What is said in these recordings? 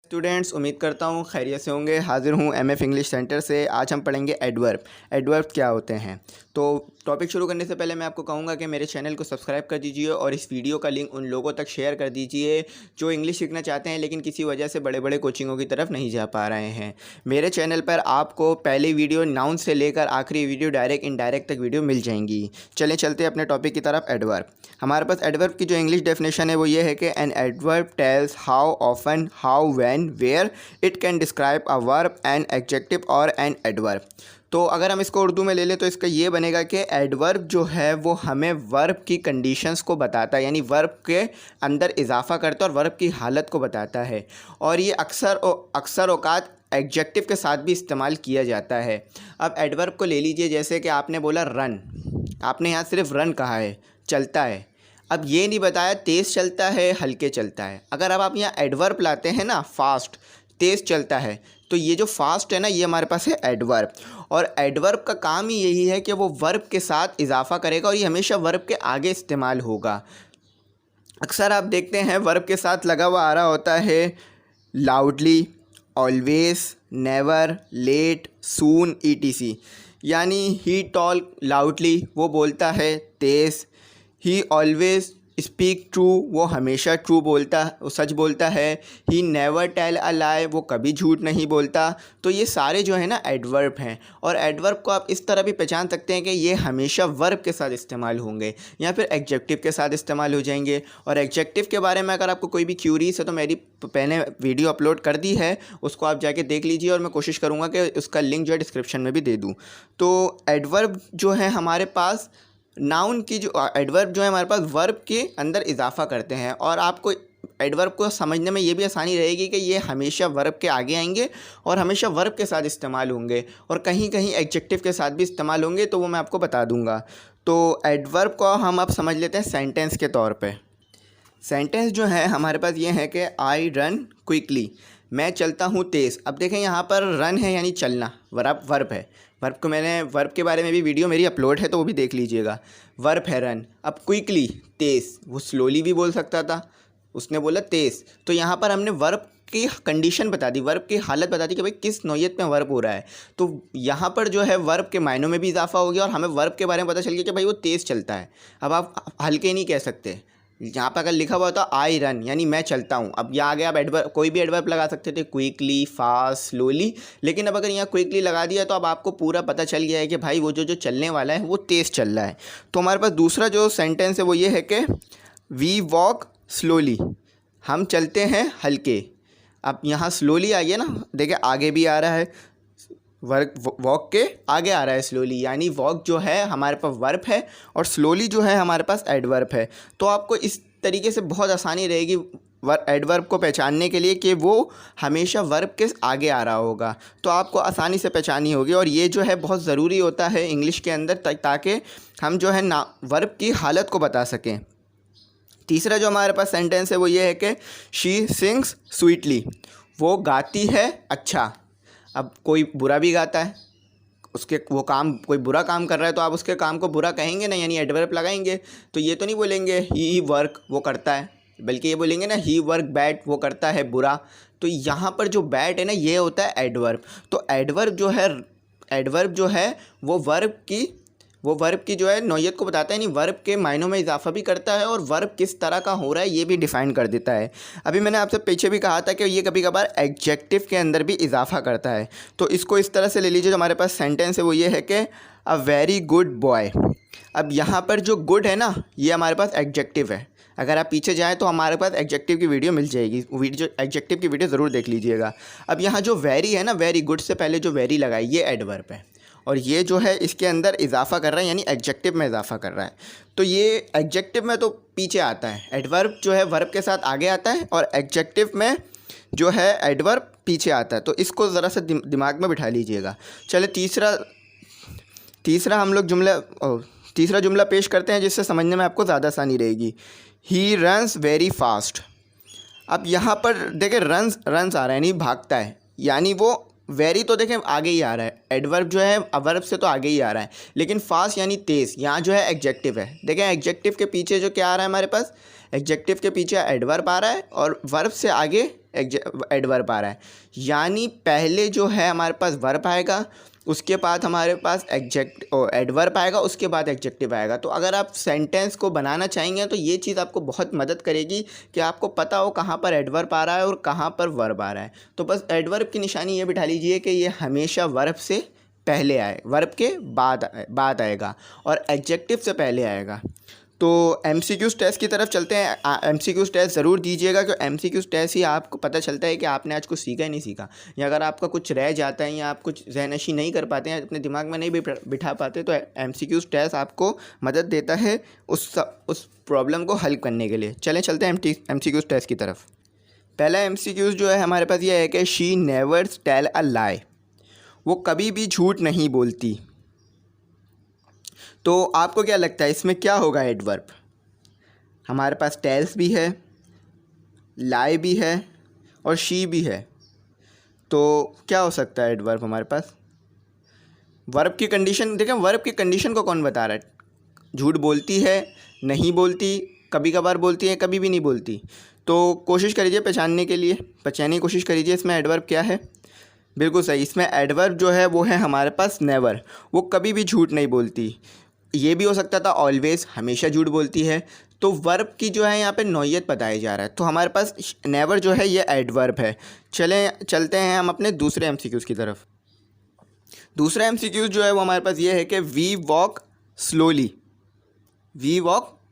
Students, उम्मीद करता हूँ खैरियत से होंगे। हाज़िर हूँ एमएफ इंग्लिश सेंटर से। आज हम पढ़ेंगे एडवर्ब। एडवर्ब क्या होते हैं। तो टॉपिक शुरू करने से पहले मैं आपको कहूँगा कि मेरे चैनल को सब्सक्राइब कर दीजिए और इस वीडियो का लिंक उन लोगों तक शेयर कर दीजिए जो इंग्लिश सीखना चाहते हैं लेकिन किसी वजह से बड़े बड़े कोचिंगों की तरफ नहीं जा पा रहे हैं। मेरे चैनल पर आपको पहली वीडियो नाउन से लेकर आखिरी वीडियो डायरेक्ट इनडायरेक्ट तक वीडियो मिल जाएंगी। चलते अपने टॉपिक की तरफ। एडवर्ब। हमारे पास एडवर्ब की जो इंग्लिश डेफिनेशन है वो ये है कि an adverb tells how often, how when, where it can describe a verb, an adjective और एन एडवर्ब। तो अगर हम इसको उर्दू में ले लें तो इसका ये बनेगा कि एडवर्ब जो है वो हमें वर्ब की कंडीशंस को बताता है, यानी वर्ब के अंदर इजाफा करता है और वर्ब की हालत को बताता है। और ये अक्सर औकात एडजेक्टिव के साथ भी इस्तेमाल किया जाता है। अब एडवर्ब को ले लीजिए, जैसे कि आपने बोला रन, आपने यहाँ सिर्फ रन कहा है, चलता है। अब ये नहीं बताया तेज़ चलता है हल्के चलता है। अगर अब आप यहाँ एडवर्ब लाते हैं ना, फास्ट, तेज़ चलता है, तो ये जो फास्ट है ना, ये हमारे पास है एडवर्ब। और एडवर्ब का काम ही यही है कि वो वर्ब के साथ इजाफा करेगा और ये हमेशा वर्ब के आगे इस्तेमाल होगा। अक्सर आप देखते हैं वर्ब के साथ लगा हुआ आ रहा होता है लाउडली, ऑलवेज, नेवर, लेट, सून, etc। यानी ही टॉक लाउडली, वो बोलता है तेज़। ही ऑलवेज स्पीक ट्रू, वो हमेशा ट्रू बोलता, वो सच बोलता है। ही नेवर टेल अ लाई, वो कभी झूठ नहीं बोलता। तो ये सारे जो है ना एडवर्ब हैं। और एडवर्ब को आप इस तरह भी पहचान सकते हैं कि ये हमेशा वर्ब के साथ इस्तेमाल होंगे या फिर एडजेक्टिव के साथ इस्तेमाल हो जाएंगे। और एडजेक्टिव के बारे में अगर आपको कोई भी क्यूरीज है तो मेरी मैंने वीडियो अपलोड कर दी है, उसको आप जाके देख लीजिए और मैं कोशिश करूँगा कि उसका लिंक जो है डिस्क्रिप्शन में भी दे दूँ। तो एडवर्ब जो है हमारे पास नाउन की, जो एडवर्ब जो है हमारे पास वर्ब के अंदर इजाफा करते हैं। और आपको एडवर्ब को समझने में ये भी आसानी रहेगी कि ये हमेशा वर्ब के आगे आएंगे और हमेशा वर्ब के साथ इस्तेमाल होंगे और कहीं कहीं एडजेक्टिव के साथ भी इस्तेमाल होंगे, तो वो मैं आपको बता दूंगा। तो एडवर्ब को हम अब समझ लेते हैं सेंटेंस के तौर पे। सेंटेंस जो है हमारे पास ये है कि आई रन क्विकली, मैं चलता हूँ तेज़। अब देखें यहाँ पर रन है यानी चलना, वर्ब है। वर्ब के बारे में भी वीडियो मेरी अपलोड है तो वो भी देख लीजिएगा। वर्ब है रन। अब क्विकली, तेज़, वो स्लोली भी बोल सकता था, उसने बोला तेज़। तो यहाँ पर हमने वर्ब की कंडीशन बता दी, वर्ब की हालत बता दी कि भाई किस नौयत में वर्ब हो रहा है। तो यहाँ पर जो है वर्ब के मायनों में भी इजाफा हो गया और हमें वर्ब के बारे में पता चल गया कि भाई वो तेज़ चलता है। अब आप हल्के नहीं कह सकते। यहाँ पर अगर लिखा हुआ होता आई रन यानी मैं चलता हूँ, अब यहाँ आगे आप एडवर्ब कोई भी एडवर्ब लगा सकते थे, क्विकली, फास्ट, स्लोली। लेकिन अब अगर यहाँ क्विकली लगा दिया तो अब आपको पूरा पता चल गया है कि भाई वो जो चलने वाला है वो तेज़ चल रहा है। तो हमारे पास दूसरा जो सेंटेंस है वो ये है कि वी वॉक स्लोली, हम चलते हैं हल्के। अब यहाँ स्लोली आ गया ना, देखिए आगे भी आ रहा है, वॉक के आगे आ रहा है स्लोली, यानी वॉक जो है हमारे पास वर्ब है और स्लोली जो है हमारे पास एडवर्ब है। तो आपको इस तरीके से बहुत आसानी रहेगी एडवर्ब को पहचानने के लिए कि वो हमेशा वर्ब के आगे आ रहा होगा, तो आपको आसानी से पहचानी होगी। और ये जो है बहुत ज़रूरी होता है इंग्लिश के अंदर ताकि हम जो है ना वर्ब की हालत को बता सकें। तीसरा जो हमारे पास सेंटेंस है वो ये है कि शी सिंग्स स्वीटली, वो गाती है अच्छा। अब कोई बुरा भी गाता है, उसके वो काम, कोई बुरा काम कर रहा है तो आप उसके काम को बुरा कहेंगे ना, यानी एडवर्ब लगाएंगे। तो ये तो नहीं बोलेंगे ही वर्क, वो करता है, बल्कि ये बोलेंगे ना ही वर्क बैड, वो करता है बुरा। तो यहाँ पर जो बैड है ना ये होता है एडवर्ब। तो एडवर्ब जो है वो वर्ब की जो है नौयत को बताता है, यानी वर्ब के मायनों में इजाफा भी करता है और वर्ब किस तरह का हो रहा है ये भी डिफ़ाइन कर देता है। अभी मैंने आपसे पीछे भी कहा था कि ये कभी कभार एडजेक्टिव के अंदर भी इजाफा करता है। तो इसको इस तरह से ले लीजिए, जो हमारे पास सेंटेंस है वो ये है कि अ वेरी गुड बॉय। अब यहाँ पर जो गुड है ना ये हमारे पास एडजेक्टिव है। अगर आप पीछे जाएँ तो हमारे पास एडजेक्टिव की वीडियो मिल जाएगी, एडजेक्टिव की वीडियो ज़रूर देख लीजिएगा। अब यहाँ जो वेरी है ना, वेरी गुड से पहले जो वेरी लगाई ये एडवर्ब है और ये जो है इसके अंदर इजाफा कर रहा है, यानी एडजेक्टिव में इजाफा कर रहा है। तो ये एडजेक्टिव में तो पीछे आता है, एडवर्ब जो है वर्ब के साथ आगे आता है और एडजेक्टिव में जो है एडवर्ब पीछे आता है। तो इसको ज़रा सा दिमाग में बिठा लीजिएगा। चले तीसरा हम लोग तीसरा जुमला पेश करते हैं जिससे समझने में आपको ज़्यादा आसानी रहेगी। He runs very fast. अब यहाँ पर देखिए रन्स आ रहा है, यानी भागता है, यानी वो वेरी तो देखें आगे ही आ रहा है, एडवर्ब जो है वर्ब से तो आगे ही आ रहा है, लेकिन फास्ट यानी तेज़ यहाँ जो है एग्जेक्टिव है। देखें एग्जेक्टिव के पीछे जो क्या आ रहा है हमारे पास, एग्जेक्टिव के पीछे एडवर्ब आ रहा है और वर्ब से आगे एडवर्ब आ रहा है, यानी पहले जो है हमारे पास वर्ब आएगा, उसके बाद हमारे पास एडवर्ब आएगा, उसके बाद एडजेक्टिव आएगा। तो अगर आप सेंटेंस को बनाना चाहेंगे तो ये चीज़ आपको बहुत मदद करेगी कि आपको पता हो कहाँ पर एडवर्ब आ रहा है और कहाँ पर वर्ब आ रहा है। तो बस एडवर्ब की निशानी ये बिठा लीजिए कि ये हमेशा वर्ब से पहले आए, वर्ब के बाद आएगा और एडजेक्टिव से पहले आएगा। तो MCQs टेस्ट की तरफ चलते हैं। MCQs टेस्ट ज़रूर दीजिएगा, क्योंकि MCQs टेस्ट ही आपको पता चलता है कि आपने आज कुछ सीखा ही नहीं सीखा, या अगर आपका कुछ रह जाता है या आप कुछ ज़हनशी नहीं कर पाते हैं, अपने दिमाग में नहीं बिठा पाते, तो MCQs टेस्ट आपको मदद देता है उस प्रॉब्लम को हल करने के लिए। चलते हैं MCQs टेस्ट की तरफ। पहला MCQs जो है हमारे पास ये है कि शी नेवर टेल अ लाई, वो कभी भी झूठ नहीं बोलती। तो आपको क्या लगता है इसमें क्या होगा एडवर्ब? हमारे पास टेल्स भी है, लाई भी है और शी भी है, तो क्या हो सकता है एडवर्ब हमारे पास? वर्ब की कंडीशन देखें, वर्ब की कंडीशन को कौन बता रहा है? झूठ बोलती है, नहीं बोलती, कभी कभार बोलती है, कभी भी नहीं बोलती। तो कोशिश करिए पहचानने की कोशिश करिए इसमें एडवर्ब क्या है। बिल्कुल सही, इसमें एडवर्ब जो है वो है हमारे पास नेवर, वो कभी भी झूठ नहीं बोलती। ये भी हो सकता था ऑलवेज, हमेशा झूठ बोलती है। तो वर्ब की जो है यहाँ पे नौयत बताया जा रहा है, तो हमारे पास नेवर जो है ये एडवर्ब है। चलते हैं हम अपने दूसरे MCQs की तरफ। दूसरा MCQs जो है वो हमारे पास ये है कि वी वॉक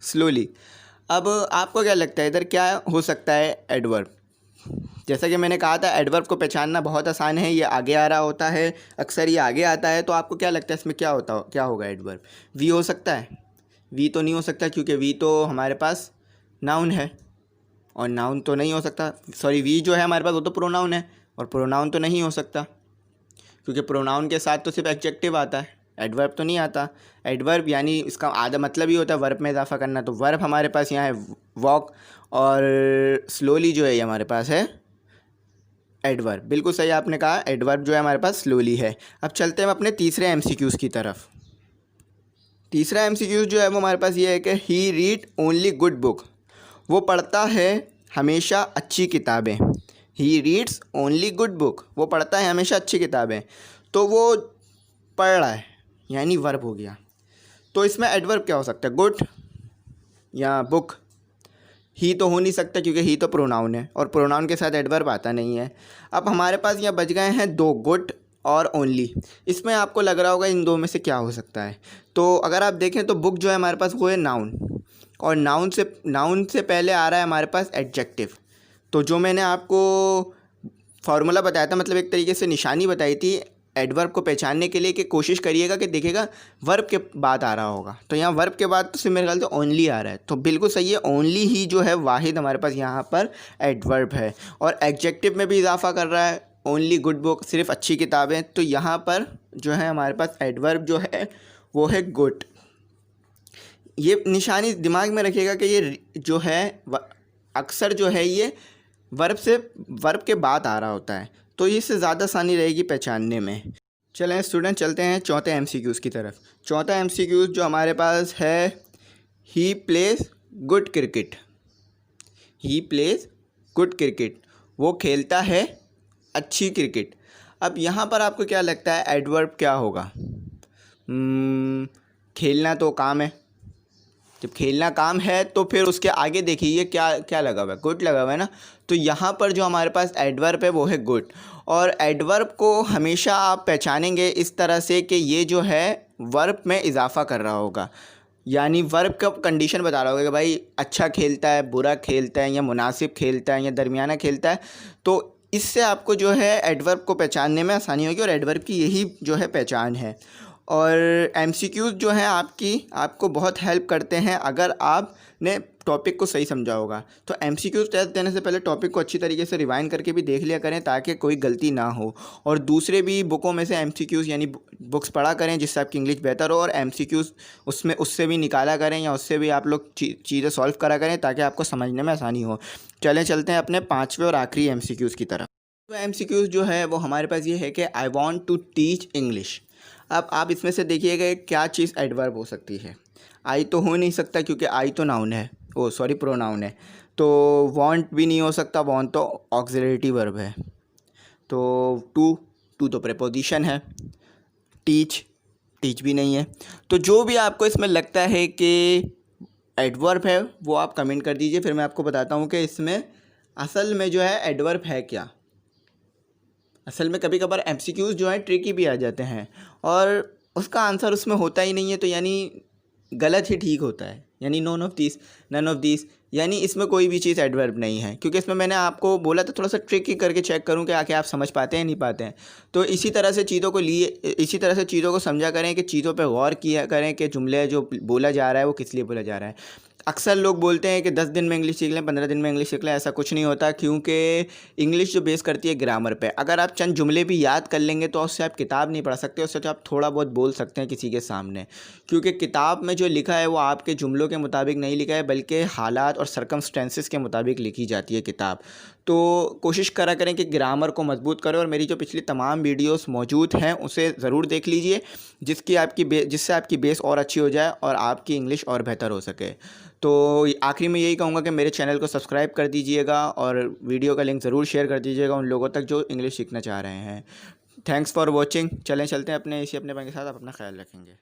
स्लोली। अब आपको क्या लगता है इधर क्या हो सकता है एडवर्ब? जैसा कि मैंने कहा था एडवर्ब को पहचानना बहुत आसान है, ये आगे आ रहा होता है, अक्सर ये आगे आता है। तो आपको क्या लगता है इसमें क्या होगा एडवर्ब? वी हो सकता है? वी तो नहीं हो सकता, क्योंकि वी तो हमारे पास नाउन है, और नाउन तो नहीं हो सकता। सॉरी, वी जो है हमारे पास वो तो प्रोनाउन है, और प्रोनाउन तो नहीं हो सकता, क्योंकि प्रोनाउन के साथ तो सिर्फ एडजेक्टिव आता है, एडवर्ब तो नहीं आता। एडवर्ब यानी इसका आधा मतलब ही होता है वर्ब में इजाफा करना। तो वर्ब हमारे पास यहाँ है वॉक, और स्लोली जो है ये हमारे पास है एडवर्ब। बिल्कुल सही आपने कहा, एडवर्ब जो है हमारे पास स्लोली है। अब चलते हैं अपने तीसरे MCQs की तरफ। तीसरा MCQs जो है वो हमारे पास ये है कि ही रीड ओनली गुड बुक, वो पढ़ता है हमेशा अच्छी किताबें। He reads only good book, वो पढ़ता है हमेशा अच्छी किताबें। तो वो पढ़ रहा है, यानी वर्ब हो गया। तो इसमें एडवर्ब क्या हो सकता है? गुड या बुक? ही तो हो नहीं सकता, क्योंकि ही तो प्रोनाउन है, और प्रोनाउन के साथ एडवर्ब आता नहीं है। अब हमारे पास यहाँ बच गए हैं दो, गुड और ओनली। इसमें आपको लग रहा होगा इन दो में से क्या हो सकता है। तो अगर आप देखें तो बुक जो है हमारे पास वो है नाउन, और नाउन से पहले आ रहा है हमारे पास एडजेक्टिव। तो जो मैंने आपको फार्मूला बताया था, मतलब एक तरीके से निशानी बताई थी एडवर्ब को पहचानने के लिए, कि कोशिश करिएगा कि देखिएगा वर्ब के बाद आ रहा होगा। तो यहाँ वर्ब के बाद तो सिर्फ मेरे ख्याल से ओनली आ रहा है, तो बिल्कुल सही है, ओनली ही जो है वाहिद हमारे पास यहाँ पर एडवर्ब है। और एडजेक्टिव में भी इजाफा कर रहा है, ओनली गुड बुक सिर्फ अच्छी किताबें। तो यहाँ पर जो है हमारे पास एडवर्ब जो है वो है गुड। ये निशानी दिमाग में रखिएगा कि ये जो है अक्सर जो है ये वर्ब के बाद आ रहा होता है, तो इससे ज़्यादा आसानी रहेगी पहचानने में। चलें स्टूडेंट, चलते हैं चौथे MCQs की तरफ। चौथा MCQs जो हमारे पास है, he plays good cricket. He plays good cricket, वो खेलता है अच्छी क्रिकेट। अब यहाँ पर आपको क्या लगता है एडवर्ब क्या होगा? खेलना तो काम है, जब खेलना काम है तो फिर उसके आगे देखिए क्या लगा हुआ है, गुड लगा हुआ है ना। तो यहाँ पर जो हमारे पास एडवर्ब है वो है गुड, और एडवर्ब को हमेशा आप पहचानेंगे इस तरह से कि ये जो है वर्ब में इजाफा कर रहा होगा, यानी वर्ब का कंडीशन बता रहा होगा कि भाई अच्छा खेलता है, बुरा खेलता है, या मुनासिब खेलता है, या दरमियाना खेलता है। तो इससे आपको जो है एडवर्ब को पहचानने में आसानी होगी, और एडवर्ब की यही जो है पहचान है। और MCQs जो हैं आपको बहुत हेल्प करते हैं अगर आपने टॉपिक को सही समझा होगा। तो MCQs टेस्ट देने से पहले टॉपिक को अच्छी तरीके से रिवाइंड करके भी देख लिया करें, ताकि कोई गलती ना हो। और दूसरे भी बुकों में से MCQs यानी बुक्स पढ़ा करें, जिससे आपकी इंग्लिश बेहतर हो, और MCQs उससे भी निकाला करें, या उससे भी आप लोग चीज़ें सॉल्व करा करें, ताकि आपको समझने में आसानी हो। चलते हैं अपने पाँचवें और आखिरी MCQs की तरफ। तो एमसीक्यूज जो है वो हमारे पास ये है कि I want to teach English. अब आप इसमें से देखिएगा क्या चीज़ एडवर्ब हो सकती है। आई तो हो नहीं सकता क्योंकि आई तो नाउन है, ओ सॉरी प्रोनाउन है। तो वांट भी नहीं हो सकता, वांट तो ऑक्सिलरी वर्ब है। तो टू, टू तो प्रेपोजिशन है। टीच, टीच भी नहीं है। तो जो भी आपको इसमें लगता है कि एडवर्ब है वो आप कमेंट कर दीजिए, फिर मैं आपको बताता हूँ कि इसमें असल में जो है एडवर्ब है क्या। असल में कभी कभार एमसीक्यूज़ जो है ट्रिकी भी आ जाते हैं और उसका आंसर उसमें होता ही नहीं है, तो यानी गलत ही ठीक होता है, यानी none of this, none of this, यानी इसमें कोई भी चीज़ एडवर्ब नहीं है। क्योंकि इसमें मैंने आपको बोला था थोड़ा सा ट्रिकी करके चेक करूं कि आके आप समझ पाते हैं नहीं पाते हैं। तो इसी तरह से चीज़ों को लिए, इसी तरह से चीज़ों को समझा करें कि चीज़ों पे गौर किया करें कि जुमले जो बोला जा रहा है वो किस लिए बोला जा रहा है। अक्सर लोग बोलते हैं कि 10 दिन में इंग्लिश सीख लें, 15 दिन में इंग्लिश सीख लें, ऐसा कुछ नहीं होता क्योंकि इंग्लिश जो बेस करती है ग्रामर पे। अगर आप चंद जुमले भी याद कर लेंगे तो उससे आप किताब नहीं पढ़ सकते, उससे तो आप थोड़ा बहुत बोल सकते हैं किसी के सामने। क्योंकि किताब में जो लिखा है वो आपके जुमलों के मुताबिक नहीं लिखा है, बल्कि हालात और सर्कमस्टेंसेस के मुताबिक लिखी जाती है किताब। तो कोशिश करा करें कि ग्रामर को मजबूत करें, और मेरी जो पिछली तमाम वीडियोस मौजूद हैं उसे ज़रूर देख लीजिए, जिससे आपकी बेस और अच्छी हो जाए और आपकी इंग्लिश और बेहतर हो सके। तो आखिरी में यही कहूँगा कि मेरे चैनल को सब्सक्राइब कर दीजिएगा और वीडियो का लिंक ज़रूर शेयर कर दीजिएगा उन लोगों तक जो इंग्लिश सीखना चाह रहे हैं। Thanks for watching. चलते हैं अपने इसी अपने के साथ, आप अपना ख्याल रखेंगे।